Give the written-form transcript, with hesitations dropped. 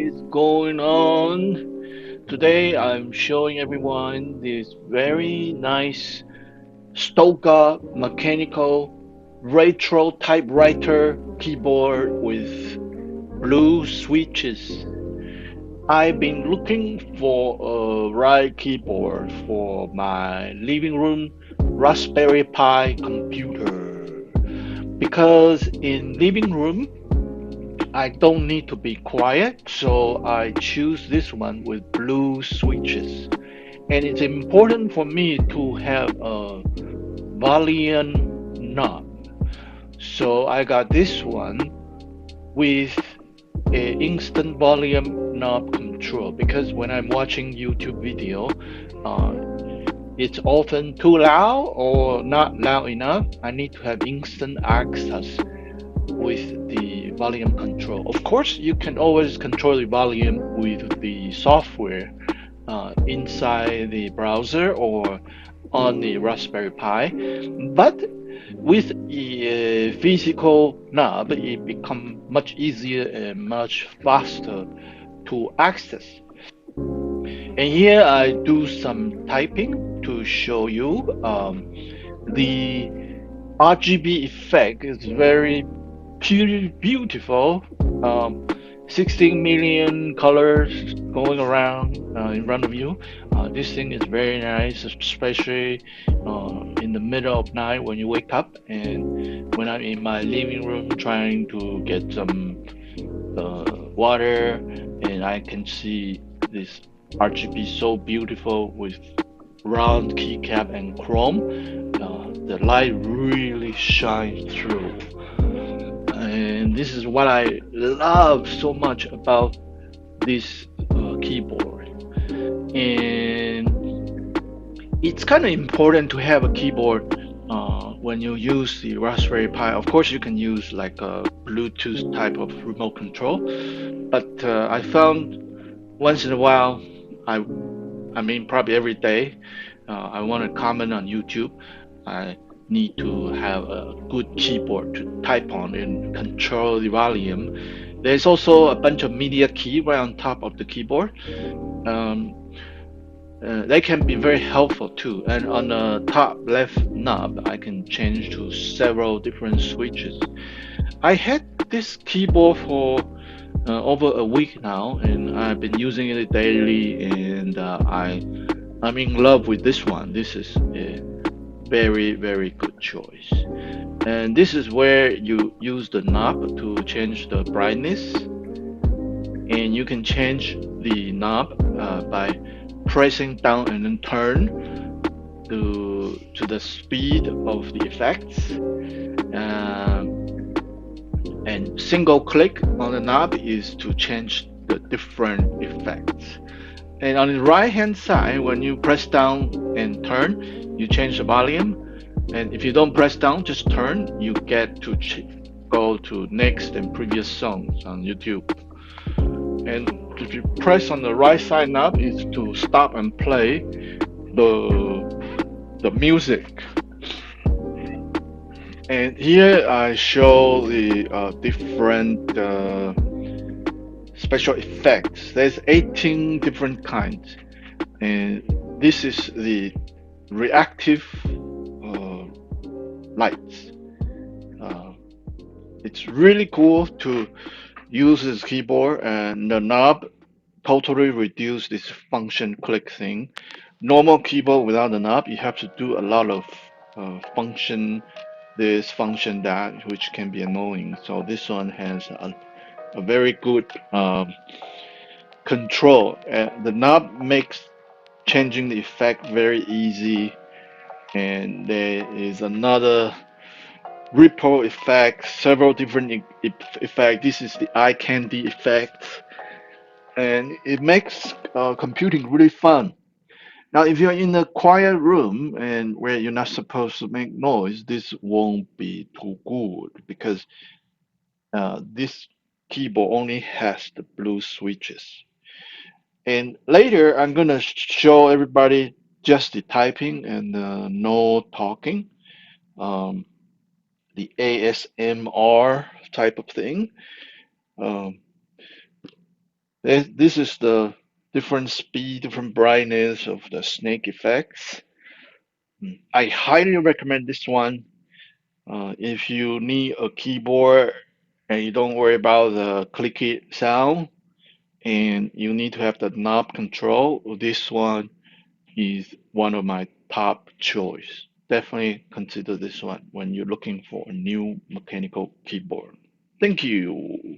is going on? Today I'm showing everyone this very nice STOGA mechanical retro typewriter keyboard with blue switches. I've been looking for a right keyboard for my living room Raspberry Pi computer because in living room I don't need to be quiet, so I choose this one with blue switches. And it's important for me to have a volume knob. So I got this one with a instant volume knob control because when I'm watching YouTube video, uh, it's often too loud or not loud enough. I need to have instant access with the volume control. Of course, you can always control the volume with the software inside the browser or on the Raspberry Pi, but with the physical knob, it becomes much easier and much faster to access. And here I do some typing to show you the RGB effect is very beautiful. Um, 16 million colors going around in front of you. This thing is very nice, especially in the middle of night when you wake up and when I'm in my living room trying to get some water and I can see this RGB so beautiful with round keycap and chrome. The light really shines through. And this is what I love so much about this keyboard. And it's kind of important to have a keyboard when you use the Raspberry Pi. Of course, you can use like a Bluetooth type of remote control, but I found once in a while, I I mean probably every day, I want to comment on YouTube. I need to have a good keyboard to type on and control the volume. There's also a bunch of media key right on top of the keyboard. Um, they can be very helpful too. And on the top left knob, I can change to several different switches. I had this keyboard for over a week now, and I've been using it daily, and I'm in love with this one. This is a very good choice. And this is where you use the knob to change the brightness, and you can change the knob by pressing down and then turn to the speed of the effects. And single click on the knob is to change the different effects. And on the right hand side, when you press down and turn, you change the volume. And if you don't press down, just turn, you get to go to next and previous songs on YouTube. And if you press on the right side knob, is to stop and play the music. And here I show the different special effects. There's 18 different kinds, and this is the reactive uh, lights. Uh, it's really cool to use this keyboard, and the knob totally reduce this function click thing. Normal keyboard without the knob, you have to do a lot of function this, function that, which can be annoying. So this one has a very good control. The knob makes changing the effect very easy, and there is another ripple effect, several different effects. This is the eye candy effect, and it makes computing really fun. Now, if you're in a quiet room and where you're not supposed to make noise, this won't be too good because this keyboard only has the blue switches. And later, I'm gonna show everybody just the typing and no talking, um, the ASMR type of thing. Um, This is the different speed, different brightness of the snake effects. I highly recommend this one. If you need a keyboard and you don't worry about the clicky sound and you need to have the knob control, this one is one of my top choice. Definitely consider this one when you're looking for a new mechanical keyboard. Thank you.